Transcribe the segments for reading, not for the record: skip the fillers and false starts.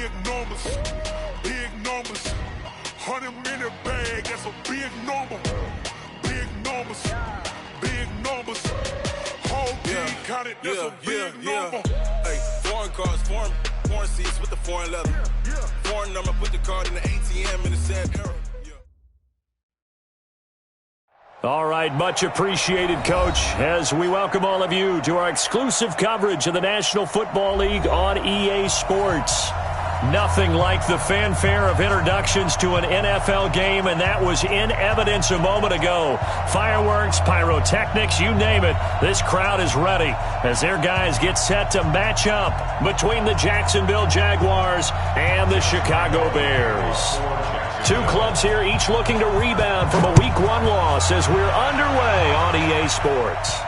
big numbers. Big numbers. 100 in the bag, that's a big number. Big numbers. Big numbers. Whole team counted, that's a big number. Hey, foreign cars, foreign seats with the foreign leather. Foreign number, put the card in the ATM in the sad era. All right, much appreciated, Coach, as we welcome all of you to our exclusive coverage of the National Football League on EA Sports. Nothing like the fanfare of introductions to an NFL game, and that was in evidence a moment ago. Fireworks, pyrotechnics, you name it. This crowd is ready as their guys get set to match up between the Jacksonville Jaguars and the Chicago Bears. Two clubs here, each looking to rebound from a Week 1 loss as we're underway on EA Sports.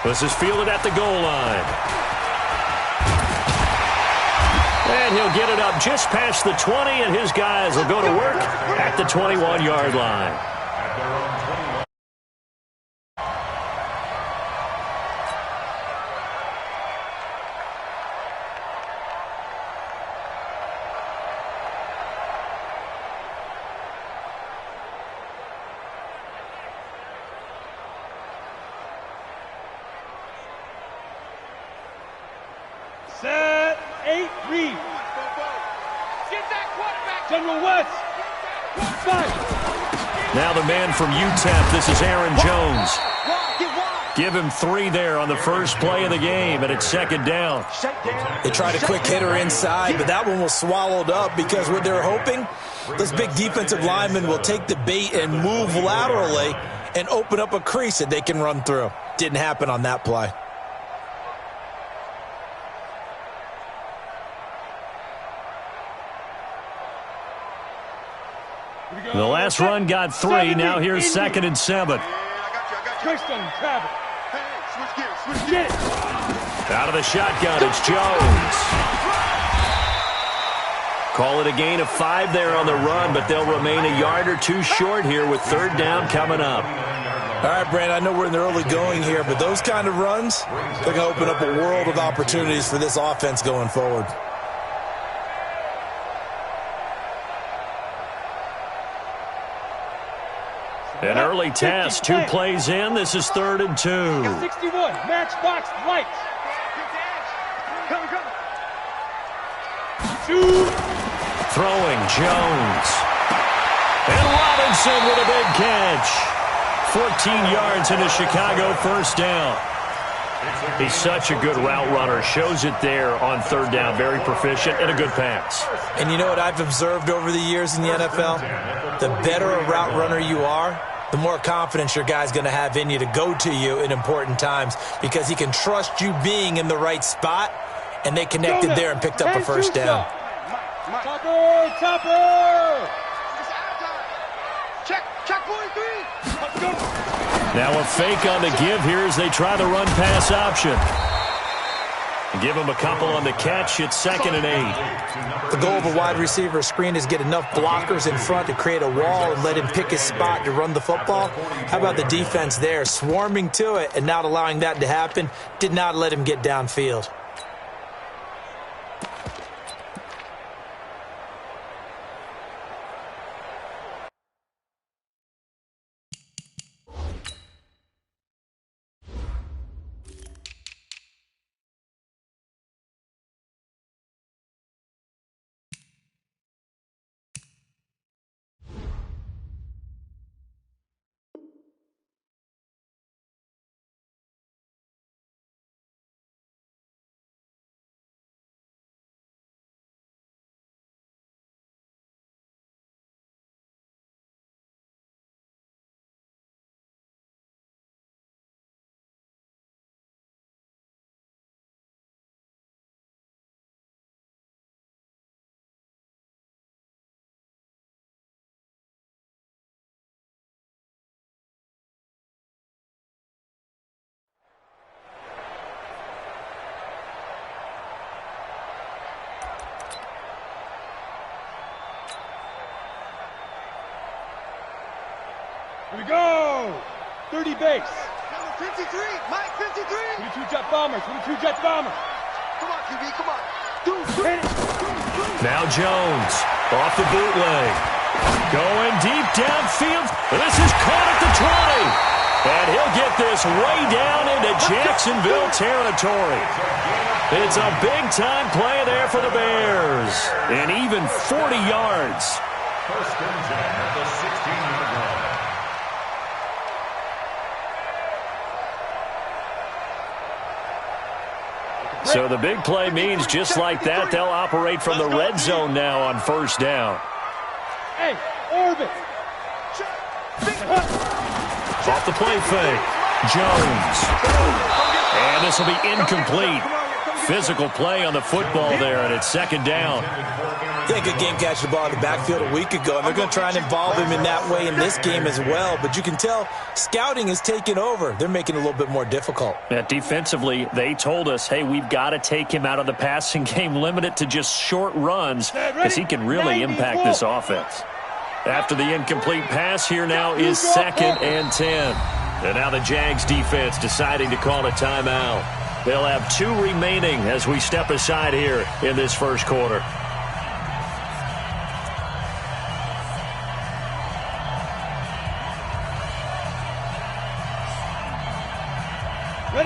This is fielded at the goal line. And he'll get it up just past the 20, and his guys will go to work at the 21-yard line. Set, 8, read. Get that quarterback. General West. Now the man from UTEP, this is Aaron Jones. Give him 3 there on the first play of the game, and it's second down. They tried a quick hitter inside, but that one was swallowed up because what they're hoping, those big defensive linemen will take the bait and move laterally and open up a crease that they can run through. Didn't happen on that play. The last run got 3. Now here's 2nd and 7. Out of the shotgun, it's Jones. Call it a gain of 5 there on the run, but they'll remain a yard or 2 short here with 3rd down coming up. All right, Brandon, I know we're in the early going here, but those kind of runs, they're going to open up a world of opportunities for this offense going forward. An early test, 2 plays in. This is 3rd and 2. 61, matchbox lights. Throwing, Jones. And Robinson with a big catch. 14 yards into Chicago, 1st down. He's such a good route runner. Shows it there on 3rd down. Very proficient and a good pass. And you know what I've observed over the years in the NFL? The better a route runner you are, the more confidence your guy's going to have in you to go to you in important times because he can trust you being in the right spot, and they connected there and picked up a 1st down. Topper! Check, point 3. Let's go. Now a fake on the give here as they try the run-pass option. Give him a couple on the catch. It's 2nd and 8. The goal of a wide receiver screen is get enough blockers in front to create a wall and let him pick his spot to run the football. How about the defense there, swarming to it and not allowing that to happen? Did not let him get downfield. Here we go. 30 base. Number 53, Mike 53. 22 jet bombers, 22 jet bombers. Come on, QB, come on. Dude. Now Jones off the bootleg. Going deep downfield. This is caught at the 20. And he'll get this way down into Jacksonville territory. It's a big-time play there for the Bears. And even 40 yards. First and 10 at the 16-yard line. So the big play means just like that, they'll operate from the red zone now on first down. Hey, orbit. Off the play fake. Jones. And this will be incomplete. Physical play on the football there, and it's second down. Yeah, good game catching the ball in the backfield a week ago, and they're going to try and involve him in that way in this game as well. But you can tell scouting is taking over. They're making it a little bit more difficult. Yeah, defensively, they told us, hey, we've got to take him out of the passing game, limit it to just short runs, because he can really impact this offense. After the incomplete pass, here now is 2nd and 10. And now the Jags defense deciding to call a timeout. They'll have 2 remaining as we step aside here in this first quarter.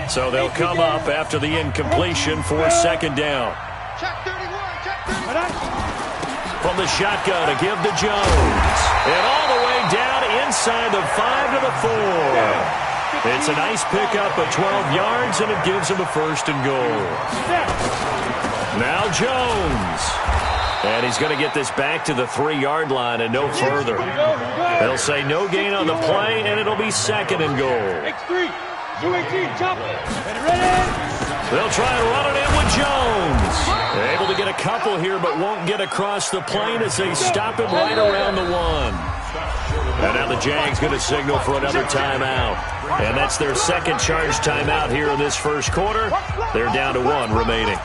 So they'll come up after the incompletion for 2nd down. Check 31, check 31. From the shotgun to give to Jones. And all the way down inside the 5 to the 4. It's a nice pickup of 12 yards, and it gives him a 1st and goal. Now Jones. And he's going to get this back to the 3-yard line and no further. They'll say no gain on the play, and it'll be 2nd and goal. X3, 218, chop. Ready? They'll try and run it in with Jones. They're able to get a couple here, but won't get across the plane as they stop him right around the 1. And now the Jags going to signal for another timeout. And that's their 2nd charge timeout here in this first quarter. They're down to 1 remaining.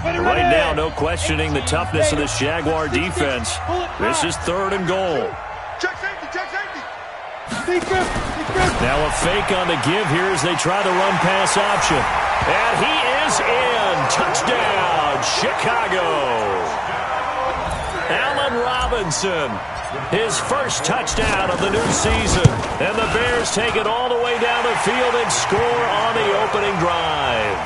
Right now, no questioning the toughness of this Jaguar defense. This is 3rd and goal. Check safety, check safety. Now a fake on the give here as they try the run-pass option. And he is in. Touchdown, Chicago. Allen Robinson, his first touchdown of the new season. And the Bears take it all the way down the field and score on the opening drive.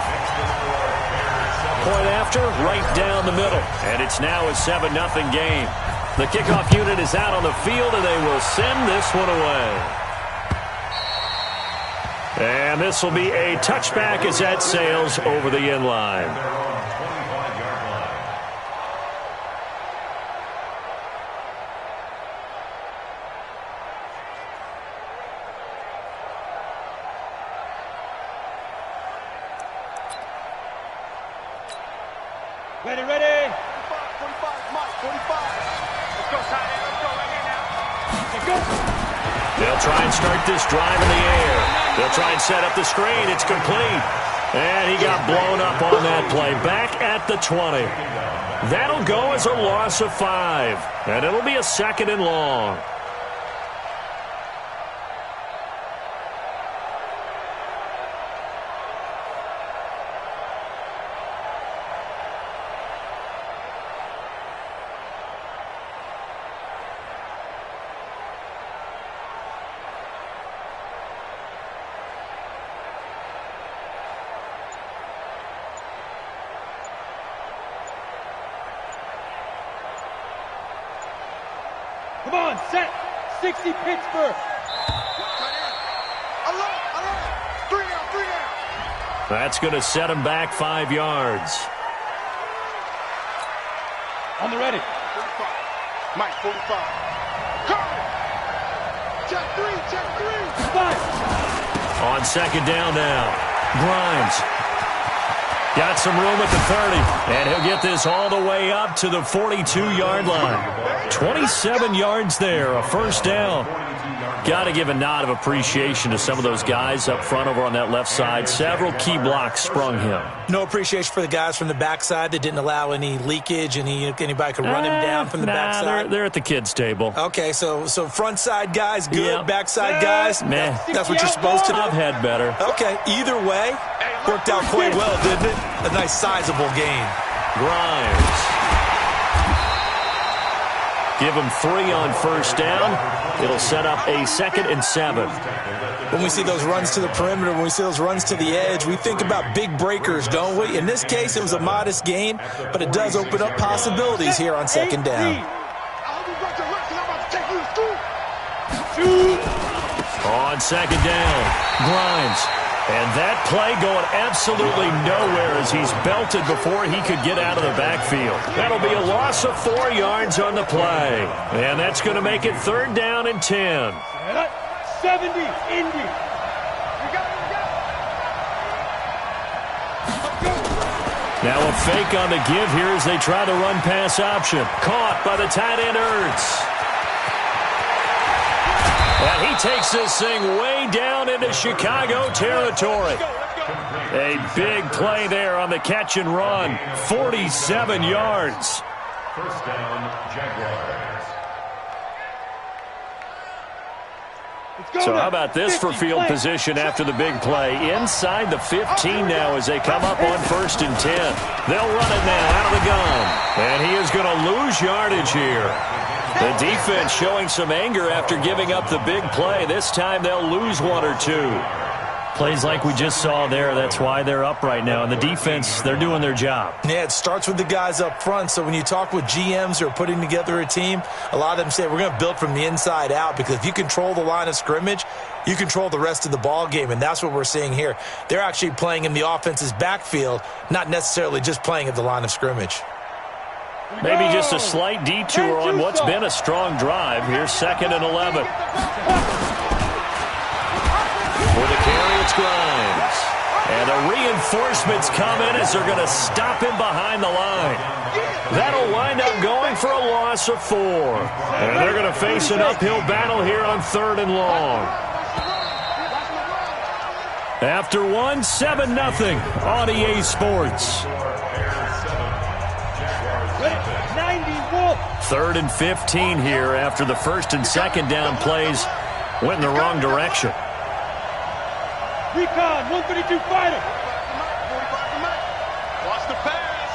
Point after, right down the middle. And it's now a 7-0 game. The kickoff unit is out on the field, and they will send this one away. And this will be a touchback as that sails over the end line. Ready, ready. 45, Mike, 45. Let's go, tight end. Let's go right here now. Let's go. They'll try and start this drive in the air. They'll try and set up the screen. It's complete. And he got blown up on that play. Back at the 20. That'll go as a loss of 5. And it'll be a 2nd and long. Come on, set. 60 Pittsburgh. Alert. 3 down. That's going to set him back 5 yards. On the ready. 45. Mike, 45. Curry. Check 3. 5. On 2nd down now. Grimes. Got some room at the 30. And he'll get this all the way up to the 42-yard line. 27 yards there, a 1st down. Got to give a nod of appreciation to some of those guys up front over on that left side. Several key blocks sprung him. No appreciation for the guys from the backside that didn't allow any leakage, and anybody could run him down from the backside. They're at the kids' table. Okay, so front side guys, good. Yep. Backside guys, meh. That's what you're supposed to do. I've had better. Okay, either way, worked out quite well, didn't it? A nice sizable gain. Grimes. Give him 3 on first down. It'll set up a 2nd and 7. When we see those runs to the perimeter, when we see those runs to the edge, we think about big breakers, don't we? In this case, it was a modest gain, but it does open up possibilities here on 2nd down. On 2nd down, Grimes. And that play going absolutely nowhere as he's belted before he could get out of the backfield. That'll be a loss of 4 yards on the play. And that's going to make it 3rd down and 10. 70, Indy. Now a fake on the give here as they try to run pass option. Caught by the tight end Ertz. And he takes this thing way down into Chicago territory. A big play there on the catch and run. 47 yards. First down, Jaguars. So how about this for field position after the big play? Inside the 15 now as they come up on 1st and 10. They'll run it now out of the gun. And he is going to lose yardage here. The defense showing some anger after giving up the big play. This time they'll lose 1 or 2. Plays like we just saw there. That's why they're up right now. And the defense, they're doing their job. Yeah, it starts with the guys up front. So when you talk with GMs who are putting together a team, a lot of them say we're going to build from the inside out, because if you control the line of scrimmage, you control the rest of the ball game, and that's what we're seeing here. They're actually playing in the offense's backfield, not necessarily just playing at the line of scrimmage. Maybe just a slight detour on what's been a strong drive. Here's 2nd and 11. For the carry, it's Grimes. And the reinforcements come in as they're going to stop him behind the line. That'll wind up going for a loss of 4. And they're going to face an uphill battle here on 3rd and long. After 1, 7-0 on EA Sports. 3rd and 15 here after the 1st and 2nd down plays went in the wrong direction. Recon, 132 fighter. Watch the pass.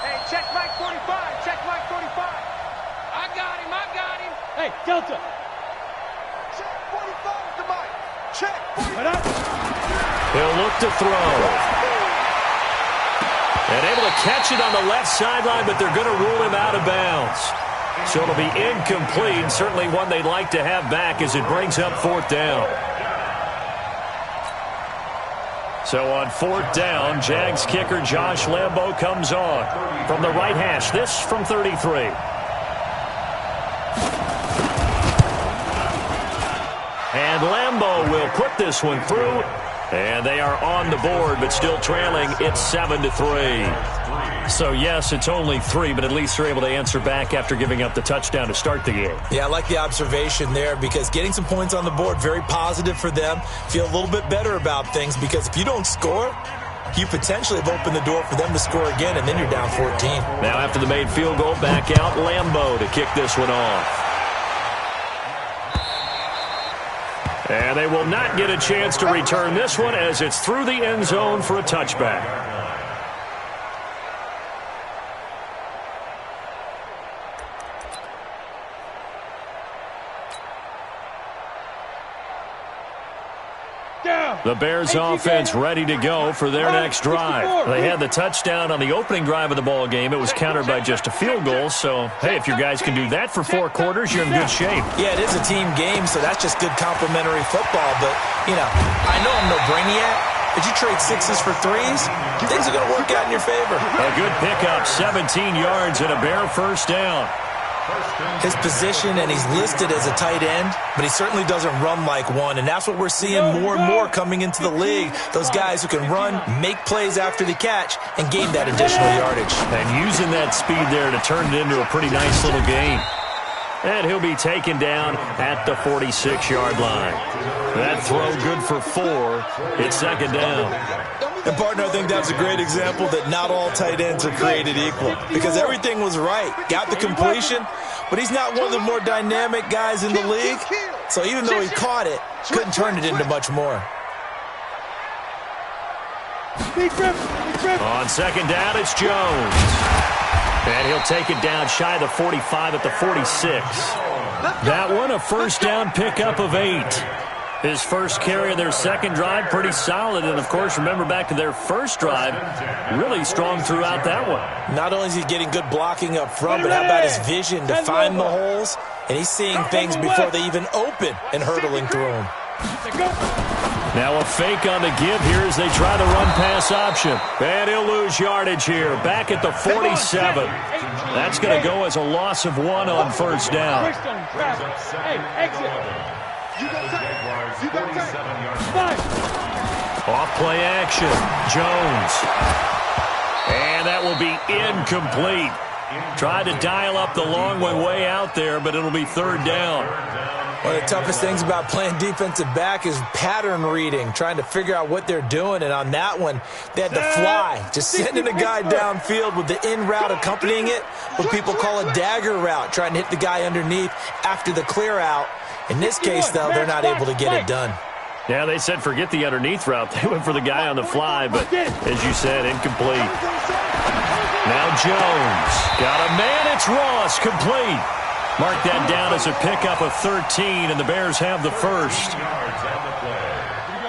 Hey, check Mike 45. Check Mike 45. I got him. Hey, Delta. Check 45 to Mike. Check 45. He'll look to throw. And able to catch it on the left sideline, but they're going to rule him out of bounds. So it'll be incomplete. Certainly one they'd like to have back as it brings up 4th down. So on 4th down, Jags kicker Josh Lambo comes on from the right hash. This from 33. And Lambo will put this one through. And they are on the board, but still trailing. It's 7-3. So, yes, it's only 3, but at least they're able to answer back after giving up the touchdown to start the game. Yeah, I like the observation there, because getting some points on the board, very positive for them. Feel a little bit better about things, because if you don't score, you potentially have opened the door for them to score again, and then you're down 14. Now after the made field goal, back out Lambo to kick this one off. And they will not get a chance to return this one as it's through the end zone for a touchback. The Bears offense ready to go for their next drive. They had the touchdown on the opening drive of the ball game. It was countered by just a field goal. So, hey, if your guys can do that for 4 quarters, you're in good shape. Yeah, it is a team game, so that's just good complimentary football. But, you know, I know I'm no brainiac. But you trade 6s for 3s, things are going to work out in your favor. A good pickup, 17 yards and a Bear first down. His position, and he's listed as a tight end, but he certainly doesn't run like one, and that's what we're seeing more and more coming into the league. Those guys who can run, make plays after the catch, and gain that additional yardage. And using that speed there to turn it into a pretty nice little game. And he'll be taken down at the 46-yard line. That throw good for 4. It's second down. And, partner, I think that's a great example that not all tight ends are created equal because everything was right. Got the completion, but he's not one of the more dynamic guys in the league. So even though he caught it, couldn't turn it into much more. On second down, it's Jones. And he'll take it down shy of the 45 at the 46. That one, a first down pickup of 8. His first carry of their second drive, pretty solid. And, of course, remember back to their first drive, really strong throughout that one. Not only is he getting good blocking up front, but how about his vision to find the holes? And he's seeing things before they even open and hurtling through them. Now a fake on the give here as they try the run-pass option. And he'll lose yardage here. Back at the 47. That's going to go as a loss of 1 on first down. Off play action. Jones. And that will be incomplete. Tried to dial up the long one way out there, but it'll be third down. One of the toughest things about playing defensive back is pattern reading, trying to figure out what they're doing. And on that one, they had to fly, just sending a guy downfield with the in route accompanying it, what people call a dagger route, trying to hit the guy underneath after the clear out. In this case, though, they're not able to get it done. Yeah, they said forget the underneath route. They went for the guy on the fly, but as you said, incomplete. Now Jones. Got a man. It's Ross. Complete. Mark that down as a pickup of 13, and the Bears have the first.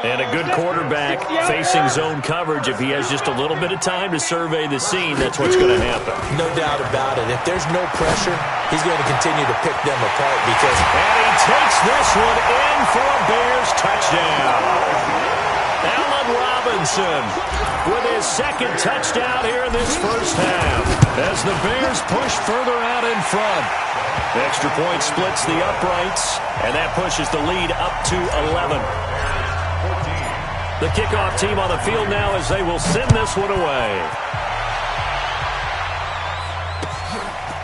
And a good quarterback facing zone coverage. If he has just a little bit of time to survey the scene, that's what's going to happen. No doubt about it. If there's no pressure, he's going to continue to pick them apart because... And he takes this one in for a Bears touchdown. Allen Robinson with his second touchdown here in this first half as the Bears push further out in front. The extra point splits the uprights, and that pushes the lead up to 11. The kickoff team on the field now as they will send this one away.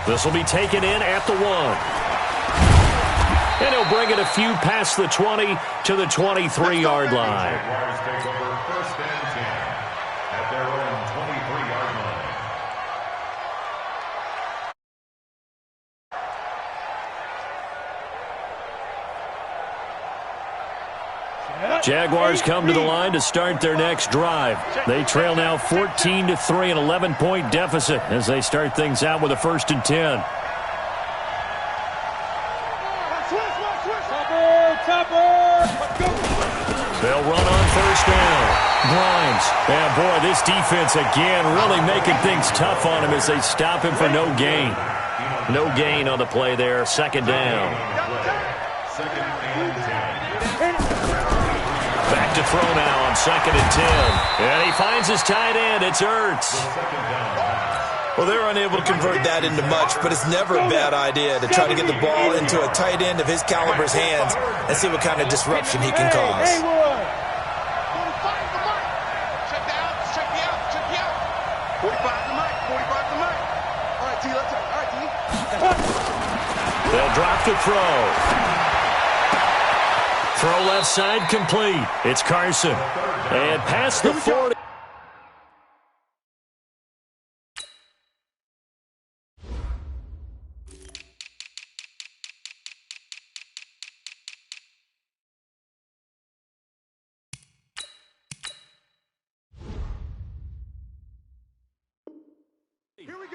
This will be taken in at the 1. And he'll bring it a few past the 20 to the 23-yard line. Jaguars take over first and 10 at their own 23-yard line. Jaguars come to the line to start their next drive. They trail now 14-3, an 11-point deficit as they start things out with a 1st and 10. They'll run on first down. Grimes. And boy, this defense again really making things tough on him as they stop him for no gain. No gain on the play there. Second down. Back to throw now on 2nd and 10. And he finds his tight end. It's Ertz. Well, they're unable to convert that into much, but it's never a bad idea to try to get the ball into a tight end of his caliber's hands and see what kind of disruption he can cause. They'll drop the throw. Throw left side complete. It's Carson. And past the 40.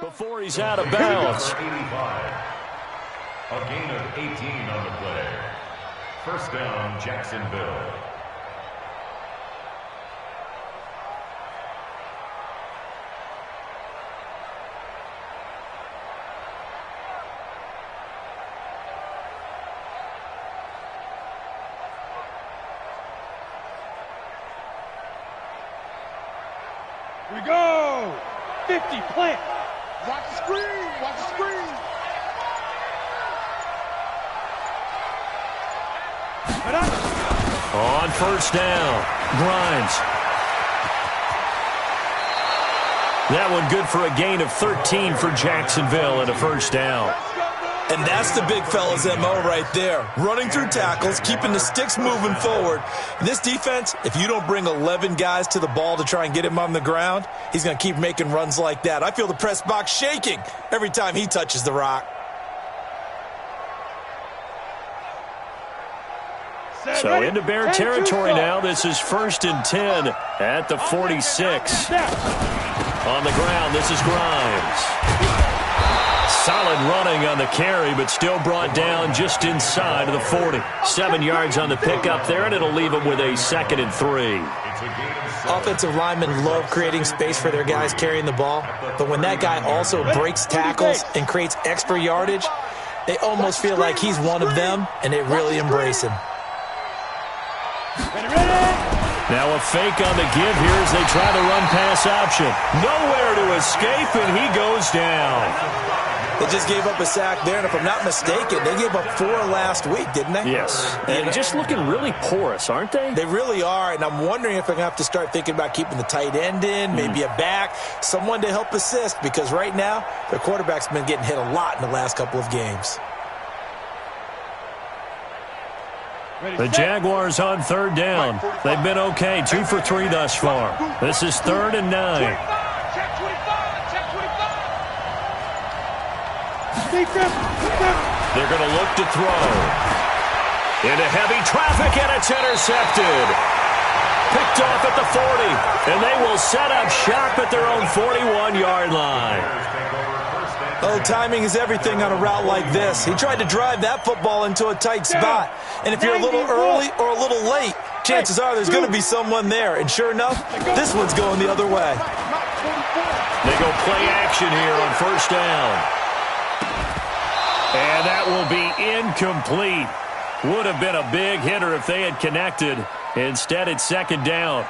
Before he's out of bounds. A gain of 18 on the play. First down, Jacksonville. We go! 50, plant! Watch the screen! Watch the screen! On first down, Grimes. That one good for a gain of 13 for Jacksonville and a first down. And that's the big fella's MO right there. Running through tackles, keeping the sticks moving forward. In this defense, if you don't bring 11 guys to the ball to try and get him on the ground, he's going to keep making runs like that. I feel the press box shaking every time he touches the rock. So into Bear territory now. This is 1st and 10 at the 46. On the ground, this is Grimes. Solid running on the carry, but still brought down just inside of the 40. 7 yards on the pickup there, and it'll leave him with a 2nd and 3. Offensive linemen love creating space for their guys carrying the ball, but when that guy also breaks tackles and creates extra yardage, they almost feel like he's one of them, and they really embrace him. Now a fake on the give here as they try to run pass option. Nowhere to escape, and he goes down. They just gave up a sack there, and if I'm not mistaken, they gave up 4 last week, didn't they? Yes, and just looking really porous, aren't they? They really are, and I'm wondering if they're going to have to start thinking about keeping the tight end in, maybe a back, someone to help assist, because right now their quarterback's been getting hit a lot in the last couple of games. The Jaguars on 3rd down. They've been okay, 2 for 3 thus far. This is 3rd and 9. They're going to look to throw. Into heavy traffic, and it's intercepted. Picked off at the 40, and they will set up shop at their own 41-yard line. Oh, timing is everything on a route like this. He tried to drive that football into a tight spot. And if you're a little early or a little late, chances are there's going to be someone there. And sure enough, this one's going the other way. They go play action here on 1st down. And that will be incomplete. Would have been a big hitter if they had connected. Instead, it's 2nd down.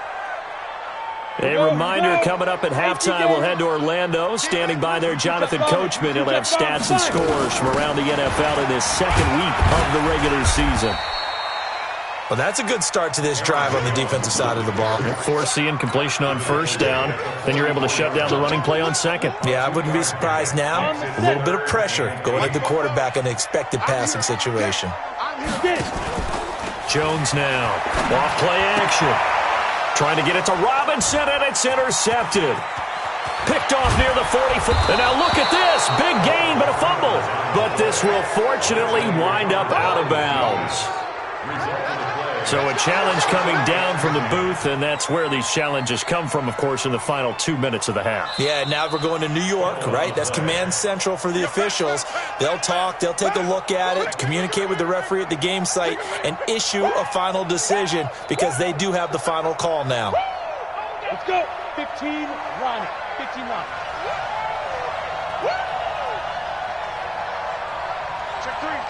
A reminder coming up at halftime, we'll head to Orlando. Standing by there, Jonathan Coachman. He'll have stats and scores from around the NFL in this 2nd week of the regular season. Well, that's a good start to this drive on the defensive side of the ball. Forcing completion on 1st down. Then you're able to shut down the running play on 2nd. Yeah, I wouldn't be surprised now. A little bit of pressure going at the quarterback in an expected passing situation. Jones now. Off play action. Trying to get it to Robinson, and it's intercepted. Picked off near the 40. And now look at this. Big gain, but a fumble. But this will fortunately wind up out of bounds. So a challenge coming down from the booth, and that's where these challenges come from, of course, in the final 2 minutes of the half. Yeah, now we're going to New York, right? That's command central for the officials. They'll talk, they'll take a look at it, communicate with the referee at the game site, and issue a final decision because they do have the final call now. Let's go. 15 line. 15 line.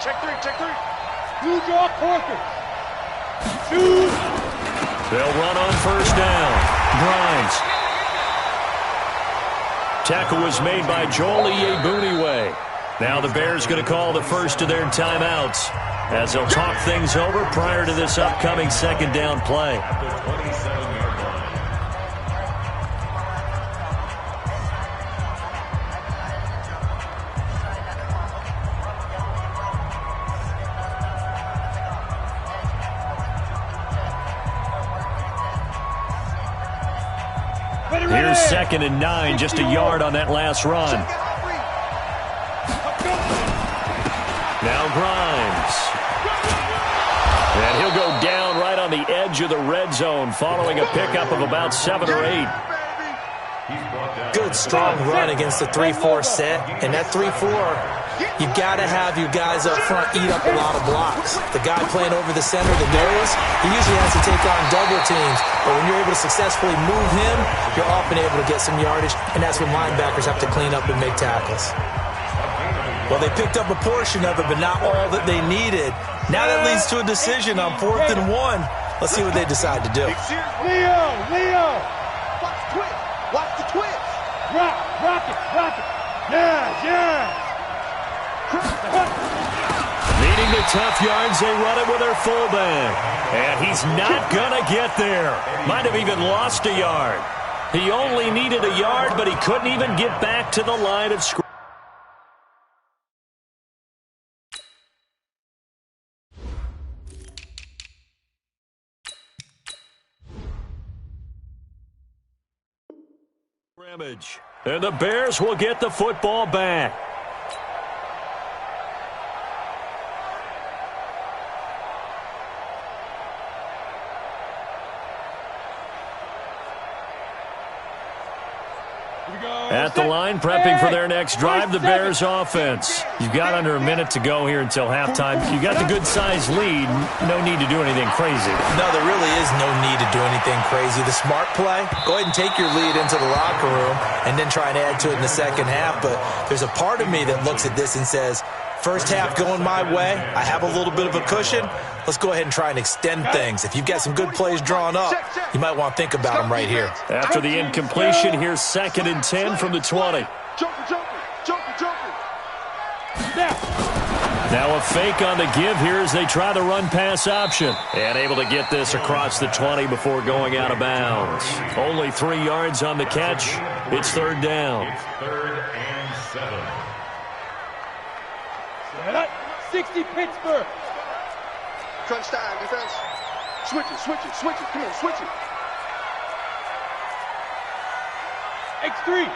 Check three. Use your Corkers. They'll run on 1st down. Grimes. Tackle was made by Joel Iyiegbuniwe. Now the Bears going to call the first of their timeouts as they'll talk things over prior to this upcoming 2nd down play. Here's 2nd and 9, just a yard on that last run. Now Grimes. And he'll go down right on the edge of the red zone following a pickup of about 7 or 8. Good, strong run against the 3-4 set. And that 3-4, you've got to have your guys up front eat up a lot of blocks. The guy playing over the center, the nose, he usually has to take on double teams. But when you're able to successfully move him, you're often able to get some yardage, and that's when linebackers have to clean up and make tackles. Well, they picked up a portion of it, but not all that they needed. Now that leads to a decision on 4th and 1. Let's see what they decide to do. Leo! Watch the twist! Rock it! Yeah! Needing the tough yards, they run it with their fullback. And he's not going to get there. Might have even lost a yard. He only needed a yard, but he couldn't even get back to the line of scrimmage. Scrimmage. And the Bears will get the football back. At the line, prepping for their next drive, the Bears offense. You've got under a minute to go here until halftime. You got the good-sized lead. No need to do anything crazy. No, there really is no need to do anything crazy. The smart play, go ahead and take your lead into the locker room and then try and add to it in the second half. But there's a part of me that looks at this and says, first half going my way, I have a little bit of a cushion. Let's go ahead and try and extend things. If you've got some good plays drawn up, you might want to think about them right here. After the incompletion, here's 2nd and 10 from the 20. Now a fake on the give here as they try the run-pass option. And able to get this across the 20 before going out of bounds. Only 3 yards on the catch. It's 3rd down. It's 3rd and 7. 60 Pittsburgh. Crunch time, defense. Switch it. Come on, switch it. X3,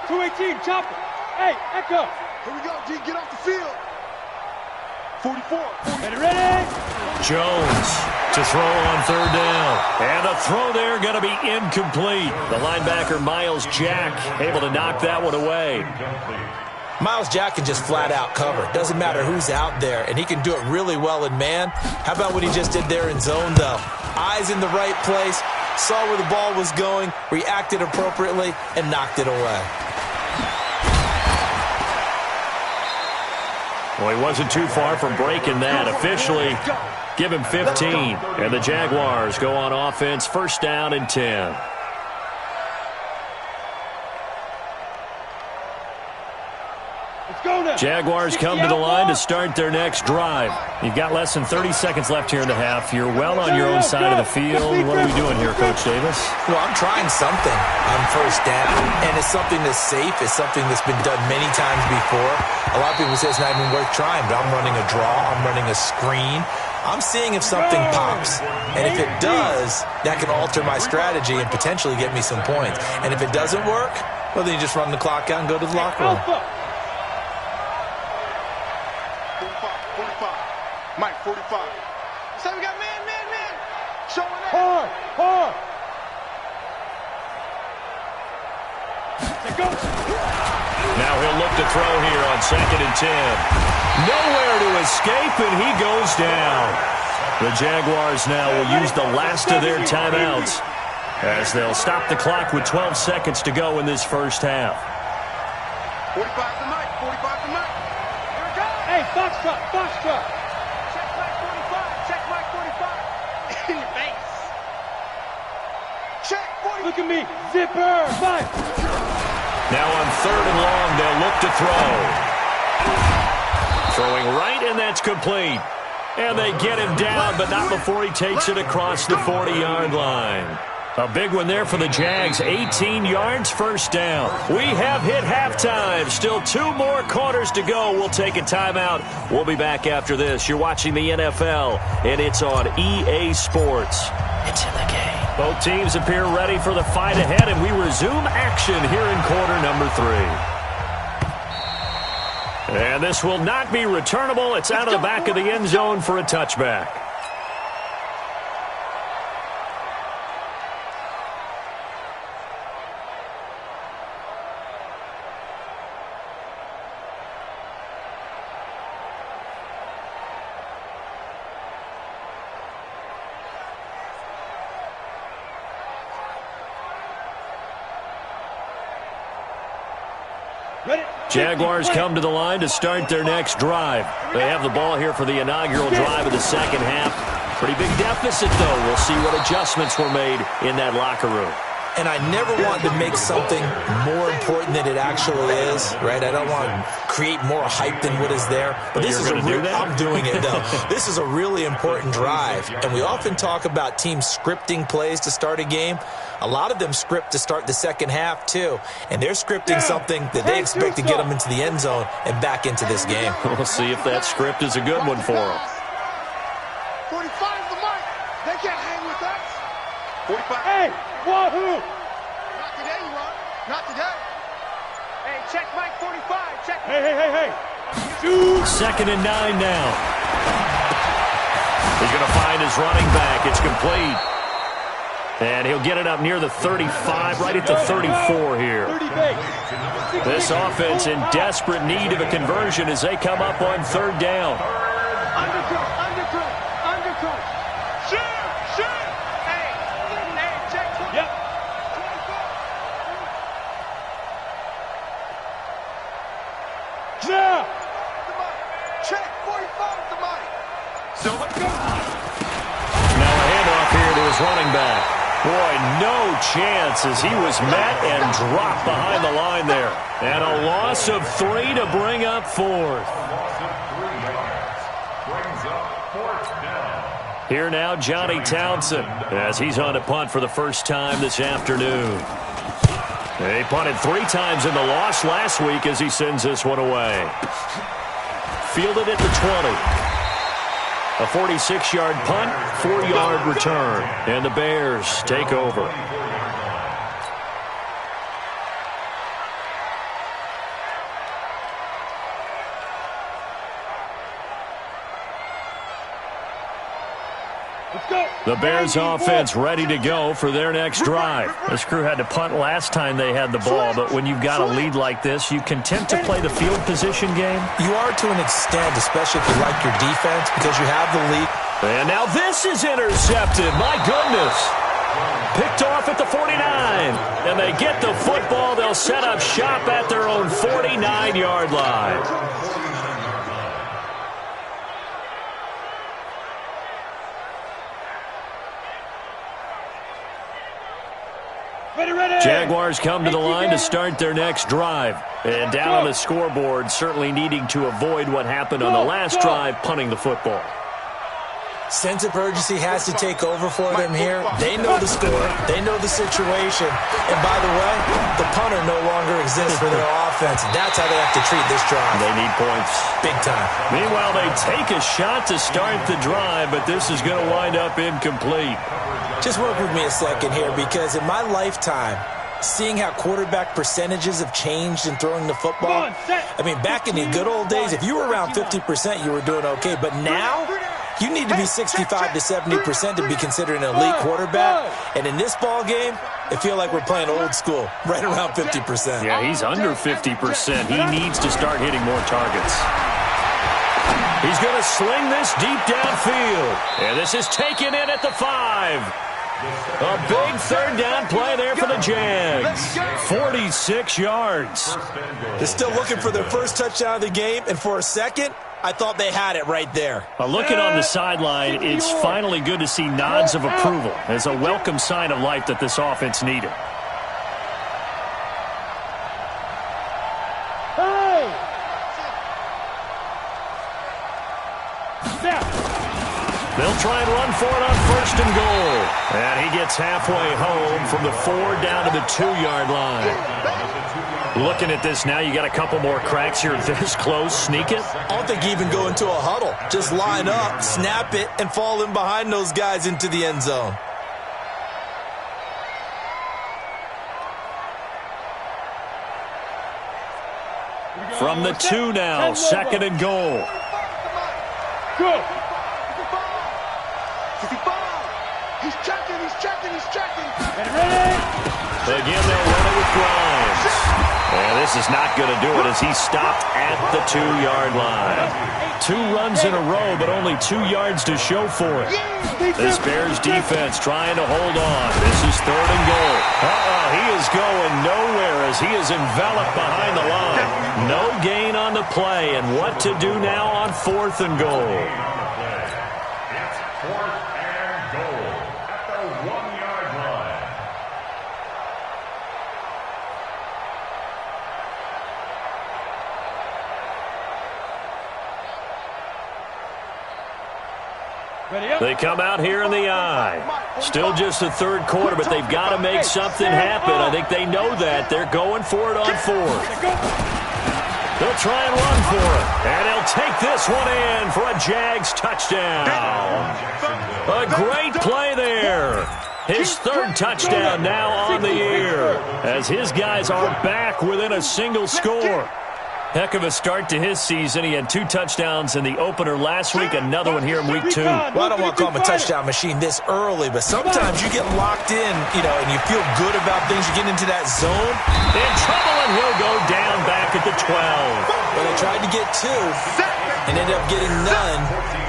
218, chopper. Hey, Echo. Here we go, D, get off the field. 44. Ready? Jones to throw on 3rd down. And a throw there going to be incomplete. The linebacker, Miles Jack, able to knock that one away. Miles Jack can just flat out cover. Doesn't matter who's out there, and he can do it really well in man. How about what he just did there in zone, though? Eyes in the right place, saw where the ball was going, reacted appropriately, and knocked it away. Well, he wasn't too far from breaking that. Officially, give him 15. And the Jaguars go on offense, 1st down and 10. Jaguars come to the line to start their next drive. You've got less than 30 seconds left here in the half. You're well on your own side of the field. What are we doing here, Coach Davis? Well, I'm trying something on 1st down, and it's something that's safe. It's something that's been done many times before. A lot of people say it's not even worth trying, but I'm running a draw. I'm running a screen. I'm seeing if something pops, and if it does, that can alter my strategy and potentially get me some points. And if it doesn't work, well, then you just run the clock out and go to the locker room. Mike, 45. So we got man. Showing up. Hard. Now he'll look to throw here on 2nd and 10. Nowhere to escape, and he goes down. The Jaguars now will use the last of their timeouts as they'll stop the clock with 12 seconds to go in this 1st half. 45 to Mike. 45 to Mike. Here we go. Hey, Foxtrot. Check Mike 45. In your face. Check 40. Look at me. Zipper. 5. Now on 3rd and long, they'll look to throw. Throwing right, and that's complete. And they get him down, but not before he takes it across the 40-yard line. A big one there for the Jags. 18 yards, 1st down. We have hit halftime. Still 2 more quarters to go. We'll take a timeout. We'll be back after this. You're watching the NFL, and it's on EA Sports. It's in the game. Both teams appear ready for the fight ahead, and we resume action here in quarter number 3. And this will not be returnable. It's out of the back of the end zone for a touchback. Jaguars come to the line to start their next drive. They have the ball here for the inaugural drive of the 2nd half. Pretty big deficit, though. We'll see what adjustments were made in that locker room. And I never want to make something more important than it actually is, right? I don't want to create more hype than what is there. But this is I'm doing it, though. This is a really important drive. And we often talk about teams scripting plays to start a game. A lot of them script to start the 2nd half, too. And they're scripting something that they expect to get them into the end zone and back into this game. We'll see if that script is a good one for them. 45 the mic. They can't hang with us. 45. Hey, Wahoo! Not today, you are. Not today. Hey, check Mike 45. Check. Hey. Second and 9 now. He's going to find his running back. It's complete. And he'll get it up near the 35, right at the 34 here. This offense in desperate need of a conversion as they come up on third down. Undercut. Shoot. Hey, check 20. Yep. Yeah. Check 45 to Mike. So let's go. Now a handoff here to his running back. Boy, no chance as he was met and dropped behind the line there. And a loss of 3 to bring up fourth. Here now, Johnny Townsend, as he's on to punt for the first time this afternoon. He punted 3 times in the loss last week as he sends this one away. Fielded at the 20. A 46-yard punt, 4-yard return. And the Bears take over. Let's go. The Bears offense ready to go for their next drive. This crew had to punt last time they had the ball, but when you've got a lead like this, you content to play the field position game? You are to an extent, especially if you like your defense, because you have the lead. And now this is intercepted. My goodness. Picked off at the 49. And they get the football. They'll set up shop at their own 49-yard line. Jaguars come to the line to start their next drive. And down on the scoreboard, certainly needing to avoid what happened on the last drive, punting the football. Sense of urgency has to take over for them here. They know the score. They know the situation. And by the way, the punter no longer exists for their offense. That's how they have to treat this drive. They need points. Big time. Meanwhile, they take a shot to start the drive, but this is going to wind up incomplete. Just work with me a second here, because in my lifetime, seeing how quarterback percentages have changed in throwing the football, I mean, back in the good old days, if you were around 50%, you were doing okay. But now, you need to be 65 to 70% to be considered an elite quarterback. And in this ball game, I feel like we're playing old school, right around 50%. Yeah, he's under 50%. He needs to start hitting more targets. He's going to sling this deep downfield. And this is taken in at the 5. A big third down play there for the Jags. 46 yards. They're still looking for their first touchdown of the game, and for a second, I thought they had it right there. Looking on the sideline, it's finally good to see nods of approval as a welcome sign of life that this offense needed. They'll try and run for it on first and goal. And he gets halfway home from the 4 down to the 2-yard line. Looking at this now, you got a couple more cracks here this close. Sneak it? I don't think you even go into a huddle. Just line up, snap it, and fall in behind those guys into the end zone. From the 2 now, second and goal. Go. He's checking. Again, they'll run it with Grimes. And this is not going to do it as he stopped at the 2-yard line. 2 runs in a row, but only 2 yards to show for it. This Bears defense trying to hold on. This is third and goal. He is going nowhere as he is enveloped behind the line. No gain on the play, and what to do now on fourth and goal. It's 4th and goal at the 1-yard line. They come out here in the eye. Still just the third quarter, but they've got to make something happen. I think they know that. They're going for it on fourth. They'll try and run for it. And he'll take this one in for a Jags touchdown. A great play there. His third touchdown now on the year as his guys are back within a single score. Heck of a start to his season. He had 2 touchdowns in the opener last week, another one here in week 2. Well, I don't want to call him a touchdown machine this early, but sometimes you get locked in, and you feel good about things. You get into that zone. In trouble, and he'll go down back at the 12. Well, they tried to get 2 and ended up getting none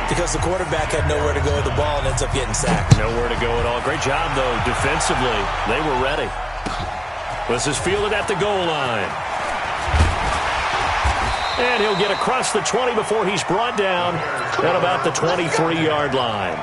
because the quarterback had nowhere to go with the ball and ends up getting sacked. Nowhere to go at all. Great job, though, defensively. They were ready. This is fielded at the goal line. And he'll get across the 20 before he's brought down at about the 23-yard line.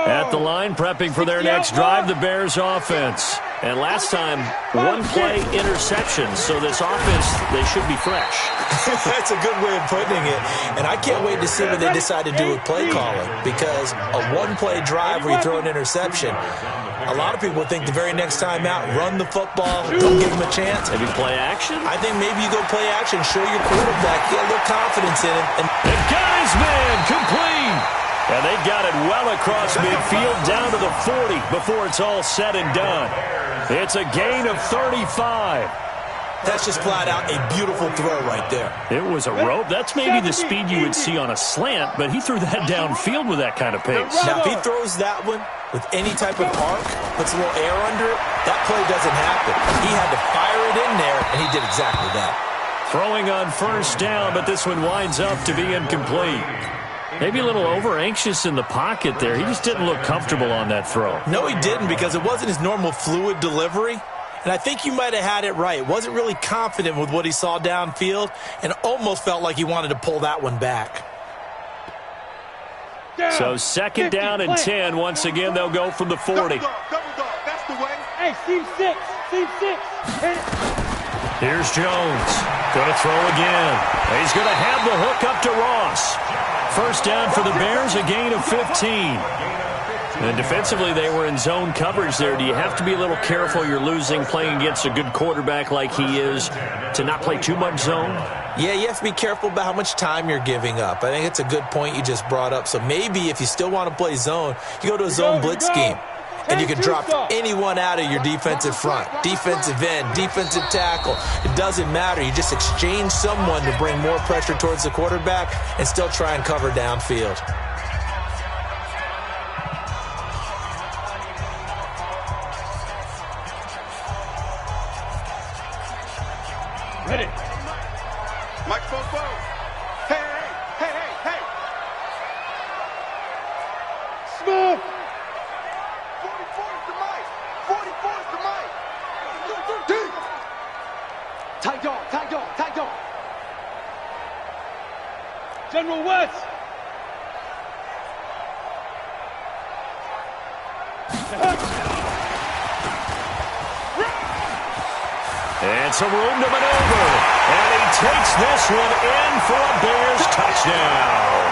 At the line, prepping for their next drive, the Bears offense. And last time, 1-play interception. So this offense, they should be fresh. That's a good way of putting it. And I can't wait to see what they decide to do with play calling. Because a 1-play drive where you throw an interception, a lot of people think the very next time out, run the football, don't give them a chance. Maybe play action? I think maybe you go play action, show your quarterback, get a little confidence in him. And got his man complete. And they've got it well across midfield down to the 40 before it's all said and done. It's a gain of 35. That's just flat out a beautiful throw right there. It was a rope. That's maybe the speed you would see on a slant, but he threw that downfield with that kind of pace. Now, if he throws that one with any type of arc, puts a little air under it, that play doesn't happen. He had to fire it in there, and he did exactly that. Throwing on first down, but this one winds up to be incomplete. Maybe a little over-anxious in the pocket there. He just didn't look comfortable on that throw. No, he didn't, because it wasn't his normal fluid delivery. And I think you might have had it right. Wasn't really confident with what he saw downfield and almost felt like he wanted to pull that one back. So second down and 10. Once again, they'll go from the 40. Double dog, that's the way. Hey, seam 6. Hit it. Here's Jones. Going to throw again. He's going to have the hook up to Ross. First down for the Bears, a gain of 15. And defensively, they were in zone coverage there. Do you have to be a little careful you're losing playing against a good quarterback like he is to not play too much zone? Yeah, you have to be careful about how much time you're giving up. I think it's a good point you just brought up. So maybe if you still want to play zone, you go to a zone blitz scheme. And you can drop anyone out of your defensive front, defensive end, defensive tackle. It doesn't matter. You just exchange someone to bring more pressure towards the quarterback and still try and cover downfield. Ready. Microphone forward. Hey. Smooth. 44 is the mic. 44 is the mic. Deep. Tight dog. General West. And some room to maneuver. And he takes this one in for a Bears touchdown.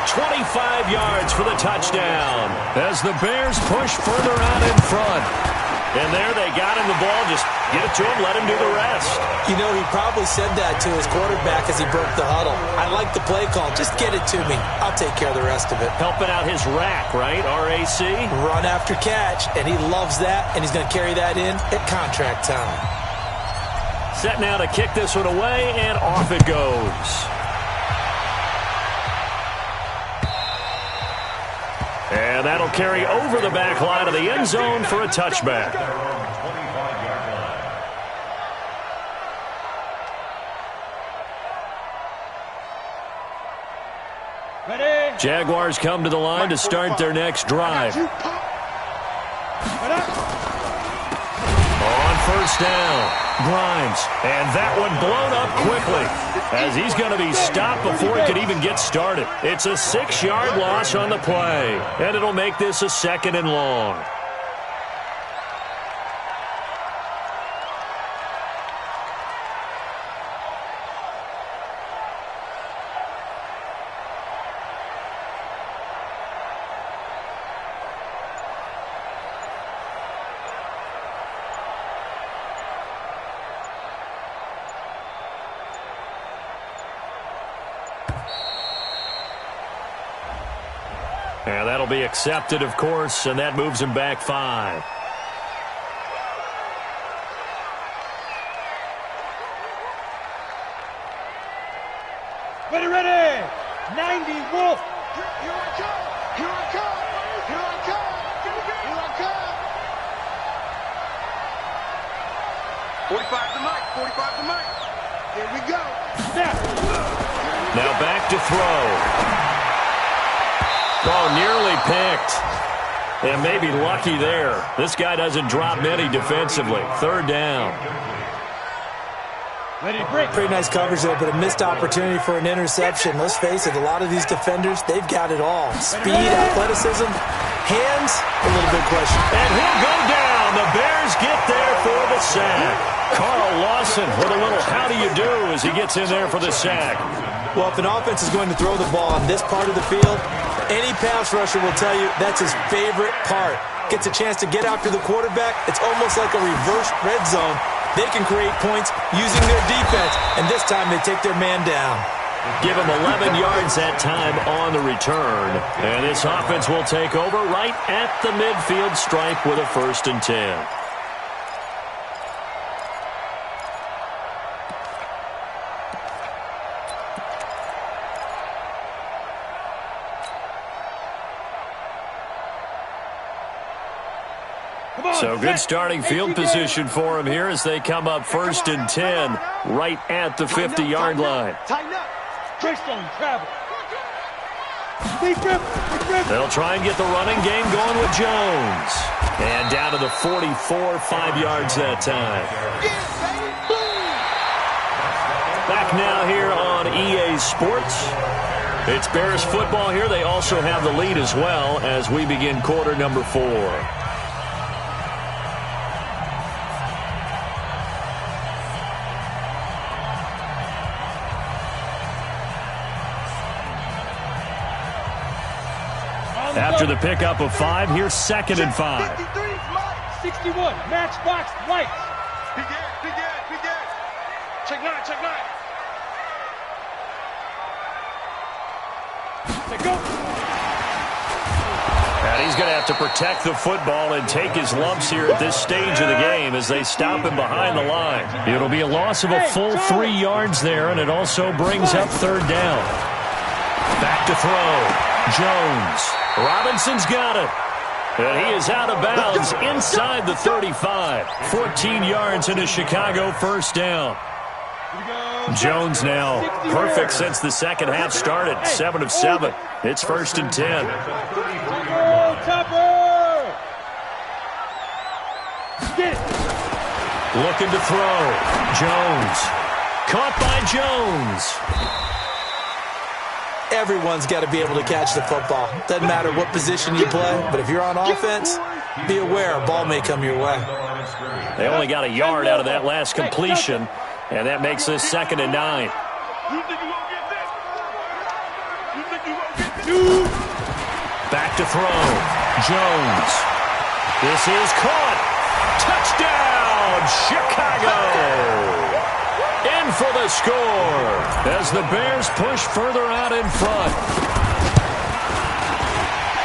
25 yards for the touchdown as the Bears push further out in front. And there they got him the ball. Just get it to him, let him do the rest. You know, he probably said that to his quarterback as he broke the huddle. I like the play call. Just get it to me. I'll take care of the rest of it. Helping out his rack, right? RAC? Run after catch, and he loves that, and he's going to carry that in at contract time. Set now to kick this one away, and off it goes. And that'll carry over the back line of the end zone for a touchback. Ready. Jaguars come to the line to start their next drive. On first down, Grimes. And that one blown up quickly as he's going to be stopped before he could even get started. It's a 6-yard loss on the play, and it'll make this a 2nd and long. And that'll be accepted, of course, and that moves him back 5. Ready. 90 Wolf. Here I come. Here I come. Here I come. Here I come. 45 to Mike. 45 to Mike. Here we go. Snap. Now back to throw. Oh, nearly picked. And maybe lucky there. This guy doesn't drop many defensively. 3rd down. Ready, break. Pretty nice coverage there, but a missed opportunity for an interception. Let's face it, a lot of these defenders, they've got it all. Speed, athleticism, hands, a little bit question. And he'll go down. The Bears get there for the sack. Carl Lawson with a little how do you do as he gets in there for the sack. Well, if an offense is going to throw the ball on this part of the field, any pass rusher will tell you that's his favorite part. Gets a chance to get after the quarterback. It's almost like a reverse red zone. They can create points using their defense, and this time they take their man down. Give him 11 yards that time on the return. And this offense will take over right at the midfield stripe with a 1st and 10. So good starting field position for him here as they come up 1st and 10 right at the 50-yard line. Tighten up. Greystone travel. They'll try and get the running game going with Jones. And down to the 44, 5 yards that time. Back now here on EA Sports. It's Bears football here. They also have the lead as well as we begin quarter number 4. After the pickup of 5, here's 2nd and 5. 61, matchbox lights. Begin. Check 9. Let's go. And he's going to have to protect the football and take his lumps here at this stage of the game as they stop him behind the line. It'll be a loss of a full 3 yards there, and it also brings up 3rd down. Back to throw. Jones. Robinson's got it. And he is out of bounds inside the 35. 14 yards in a Chicago 1st down. Jones now perfect since the second half started. 7 of 7. It's 1st and 10. Looking to throw. Jones. Caught by Jones. Everyone's got to be able to catch the football. Doesn't matter what position you play, but if you're on offense, be aware a ball may come your way. They only got a yard out of that last completion, and that makes this 2nd and 9. Back to throw. Jones. This is caught. Touchdown, Chicago. In for the score as the Bears push further out in front.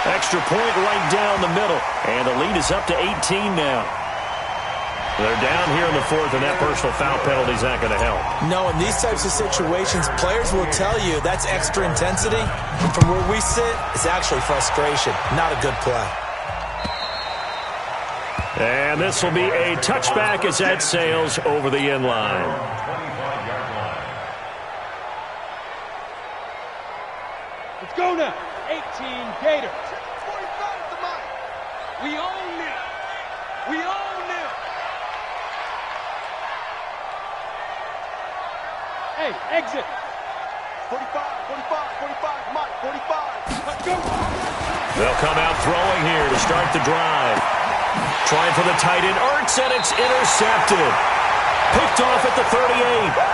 Extra point right down the middle, and the lead is up to 18 now. They're down here in the 4th, and that personal foul penalty is not going to help. No, in these types of situations, players will tell you that's extra intensity. And from where we sit, it's actually frustration, not a good play. And this will be a touchback as that sails over the end line. Let's go now. 18 Gators. We own it. We own it. Hey, exit. 45, Mike, 45. Let's go. They'll come out throwing here to start the drive. Trying for the tight end, Ertz, and it's intercepted. Picked off at the 38.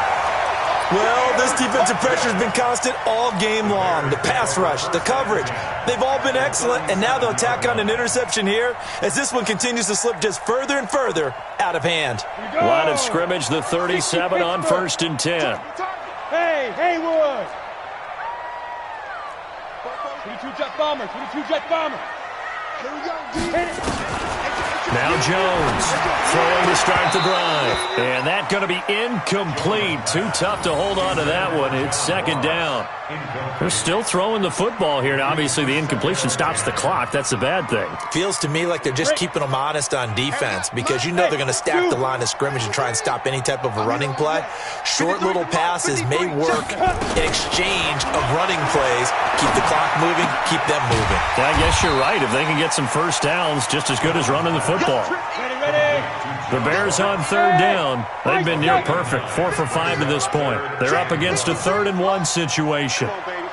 Well, this defensive pressure has been constant all game long. The pass rush, the coverage, they've all been excellent, and now they'll tack on an interception here as this one continues to slip just further and further out of hand. Line of scrimmage, the 37 on 1st and 10. Hey, Haywood. 22 jet bomber, 22 jet bomber. Here we go, D. Hit it. Now Jones throwing to start the drive. And that's going to be incomplete. Too tough to hold on to that one. It's second down. They're still throwing the football here. Now, obviously, the incompletion stops the clock. That's a bad thing. Feels to me like they're just keeping them honest on defense because you know they're going to stack the line of scrimmage and try and stop any type of a running play. Short little passes may work in exchange of running plays. Keep the clock moving, keep them moving. Yeah, I guess you're right. If they can get some first downs, just as good as running the football. The Bears on third down. They've been near perfect. 4 for 5 to this point. They're up against a 3rd and 1 situation. Come on, baby.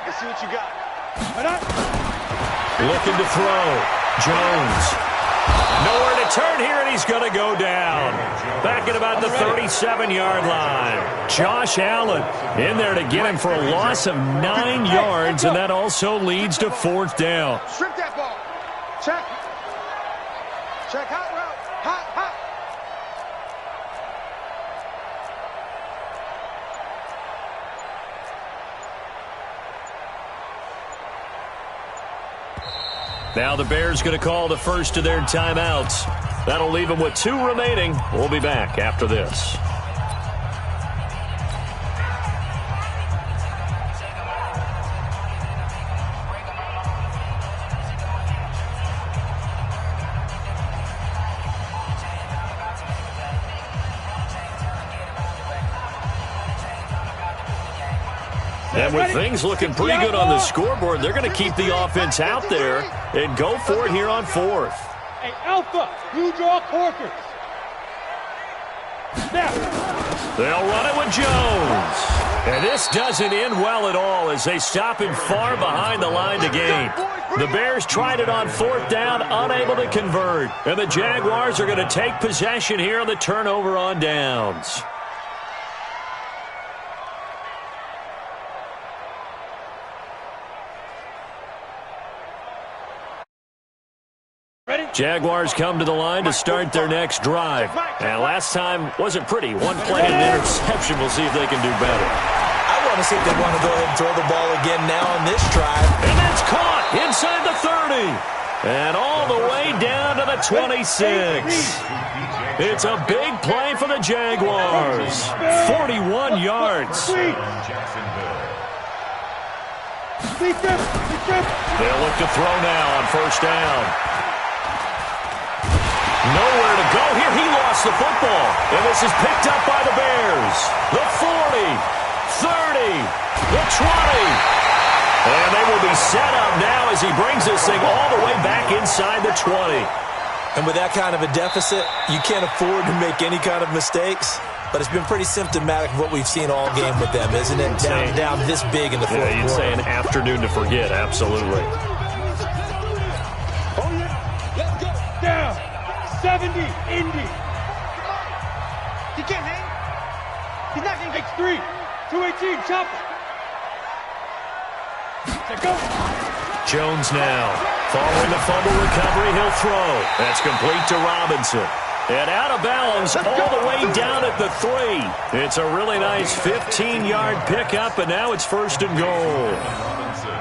Let's see what you got. Looking to throw. Jones. Nowhere to turn here, and he's going to go down. Back at about the 37-yard line. Josh Allen in there to get him for a loss of 9 yards, and that also leads to 4th down. Strip that ball. Check. Check. Hot route. Hot, hot. Now the Bears going to call the first of their timeouts. That'll leave them with 2 remaining. We'll be back after this. And with things looking pretty good on the scoreboard, they're going to keep the offense out there and go for it here on 4th. Hey, Alpha, you draw corkers. Snap. They'll run it with Jones. And this doesn't end well at all as they stop him far behind the line to gain. The Bears tried it on 4th down, unable to convert. And the Jaguars are going to take possession here on the turnover on downs. Jaguars come to the line to start their next drive. And last time wasn't pretty. 1 play and an interception. We'll see if they can do better. I want to see if they want to go ahead and throw the ball again now on this drive. And that's caught inside the 30. And all the way down to the 26. It's a big play for the Jaguars. 41 yards. They'll look to throw now on 1st down. Nowhere to go here. He lost the football. And this is picked up by the Bears. The 40, 30, the 20. And they will be set up now as he brings this thing all the way back inside the 20. And with that kind of a deficit, you can't afford to make any kind of mistakes. But it's been pretty symptomatic of what we've seen all game with them, isn't it? Down this big in the 4th quarter. You'd say an afternoon to forget, absolutely. Oh, yeah. Let's go. Down. 70, Indy. He can't hang. He's not going to get X3, 218, chopper. Let's go. Jones now. Following the fumble recovery, he'll throw. That's complete to Robinson. And out of bounds all the way down at the 3. It's a really nice 15-yard pickup, and now it's 1st and goal. Robinson.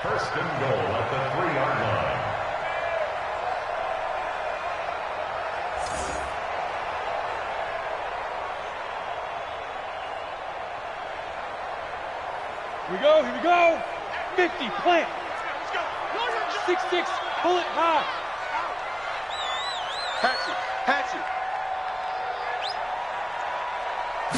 1st and goal at the 3-yard line. Here we go. 50, plant. 6-6, pull it high. Hatchet, hatchet.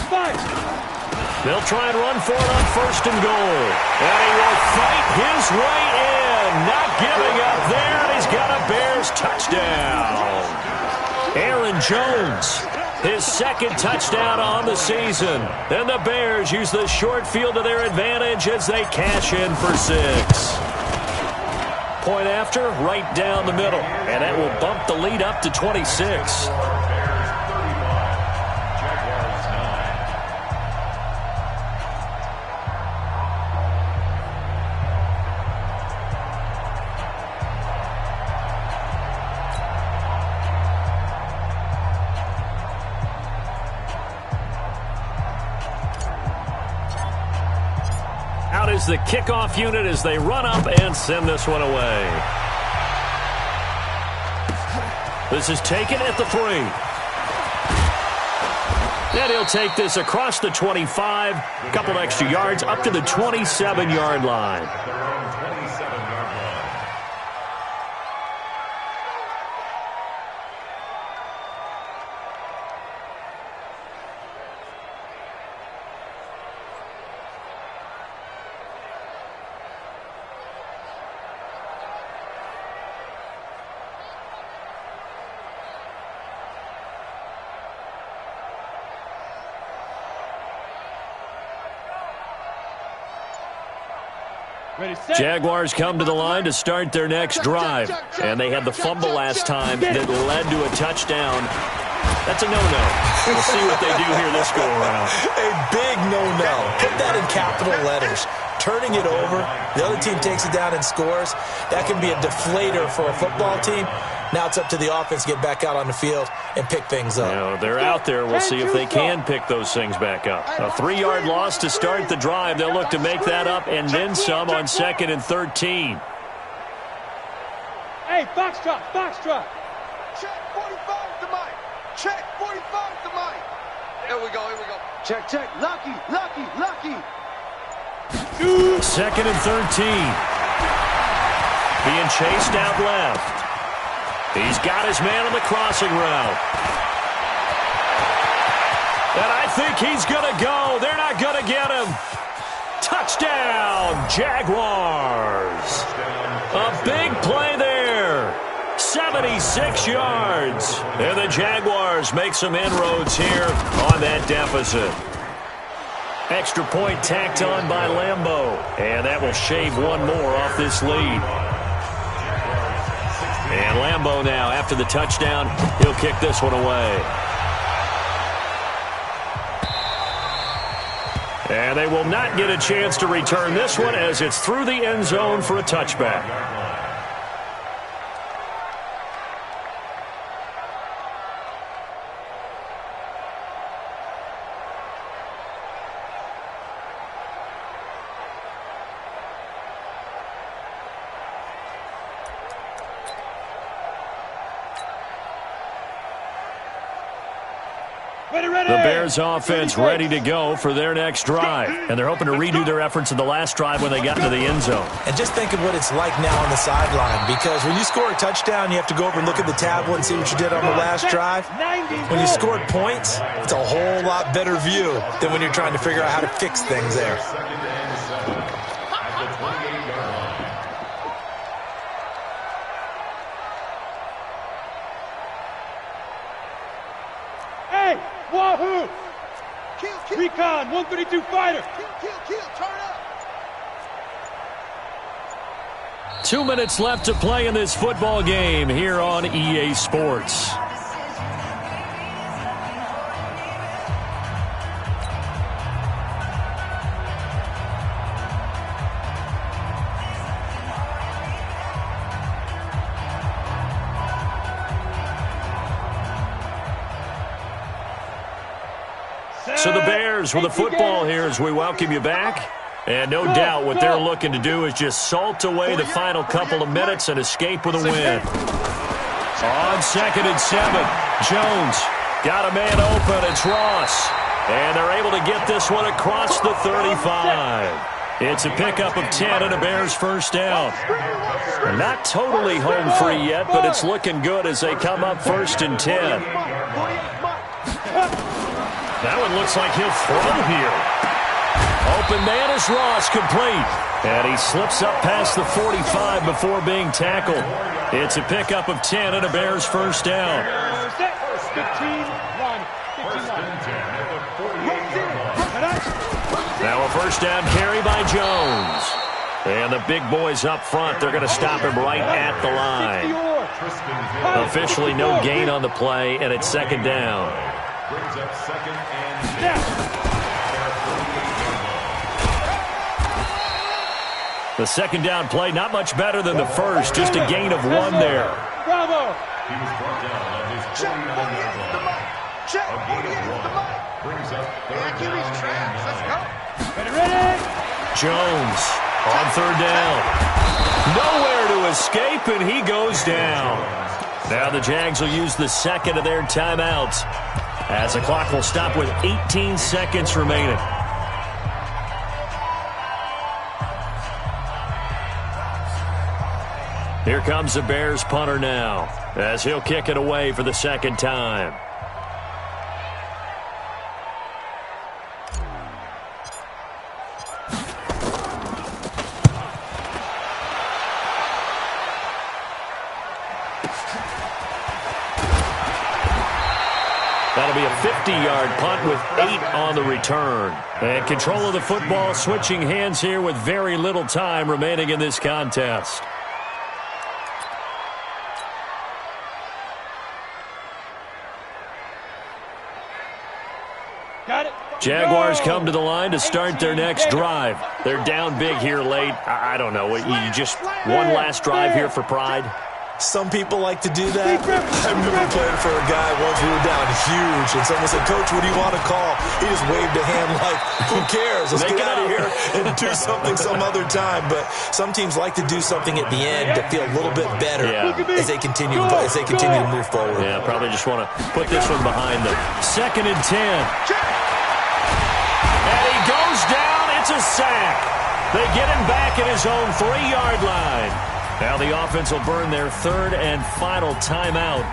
5. They'll try and run for it on 1st and goal. And he will fight his way in. Not giving up there, and he's got a Bears touchdown. Aaron Jones, his 2nd touchdown on the season. And the Bears use the short field to their advantage as they cash in for 6. Point after, right down the middle. And that will bump the lead up to 26. is the kickoff unit as they run up and send this one away. This is taken at the 3. And he'll take this across the 25, a couple extra yards, up to the 27-yard line. Jaguars come to the line to start their next drive. And they had the fumble last time that led to a touchdown. That's a no-no. We'll see what they do here this go-around. A big no-no. Put that in capital letters. Turning it over, the other team takes it down and scores. That can be a deflator for a football team. Now it's up to the offense to get back out on the field and pick things up. You know, they're out there. We'll see if they can pick those things back up. A 3-yard loss to start the drive. They'll look to make that up and then some on 2nd and 13. Hey, box drop, box drop. Check 45 to Mike. Check 45 to Mike. Here we go, here we go. Check, check. Lucky, lucky, lucky. 2nd and 13. Being chased out left. He's got his man on the crossing route. And I think he's going to go. They're not going to get him. Touchdown, Jaguars. A big play there. 76 yards. And the Jaguars make some inroads here on that deficit. Extra point tacked on by Lambeau. And that will shave one more off this lead. And Lambeau now, after the touchdown, he'll kick this one away. And they will not get a chance to return this one as it's through the end zone for a touchback. The Bears offense ready to go for their next drive. And they're hoping to redo their efforts in the last drive when they got into the end zone. And just think of what it's like now on the sideline. Because when you score a touchdown, you have to go over and look at the tablet and see what you did on the last drive. When you scored points, it's a whole lot better view than when you're trying to figure out how to fix things there. Wahoo! Kill, kill. Recon, 132 fighter. Kill, turn up. 2 minutes left to play in this football game here on EA Sports. So the Bears with the football here as we welcome you back. And no doubt what they're looking to do is just salt away the final couple of minutes and escape with a win. On 2nd and 7, Jones got a man open. It's Ross. And they're able to get this one across the 35. It's a pickup of 10 and a Bears first down. They're not totally home free yet, but it's looking good as they come up 1st and 10. That one looks like he'll throw here. Open man is Ross, complete. And he slips up past the 45 before being tackled. It's a pickup of 10 and a Bears first down. 15-1. Now a first down carry by Jones. And the big boys up front, they're going to stop him right at the line. Officially no gain on the play, and it's 2nd down. Brings up 2nd and 8. The 2nd down play, not much better than the first, just a gain of 1 there. Bravo! He was brought down at his 49-yard line. Check A gain of 1. Brings up 3rd down and 9. Ready? Jones on third down. Nowhere to escape, and he goes down. Now the Jags will use the second of their timeouts as the clock will stop with 18 seconds remaining. Here comes the Bears punter now as he'll kick it away for the second time. That'll be a 50-yard punt with 8 on the return. And control of the football switching hands here with very little time remaining in this contest. Jaguars come to the line to start their next drive. They're down big here late. I don't know. You just one last drive here for pride? Some people like to do that. I remember playing for a guy once. We were down huge, and someone said, "Coach, what do you want to call?" He just waved a hand like, "Who cares? Let's get out of here and do something some other time." But some teams like to do something at the end to feel a little bit better as they continue to move forward. Yeah, probably just want to put this one behind them. 2nd and 10. And he goes down. It's a sack. They get him back at his own 3-yard line. Now the offense will burn their 3rd and final timeout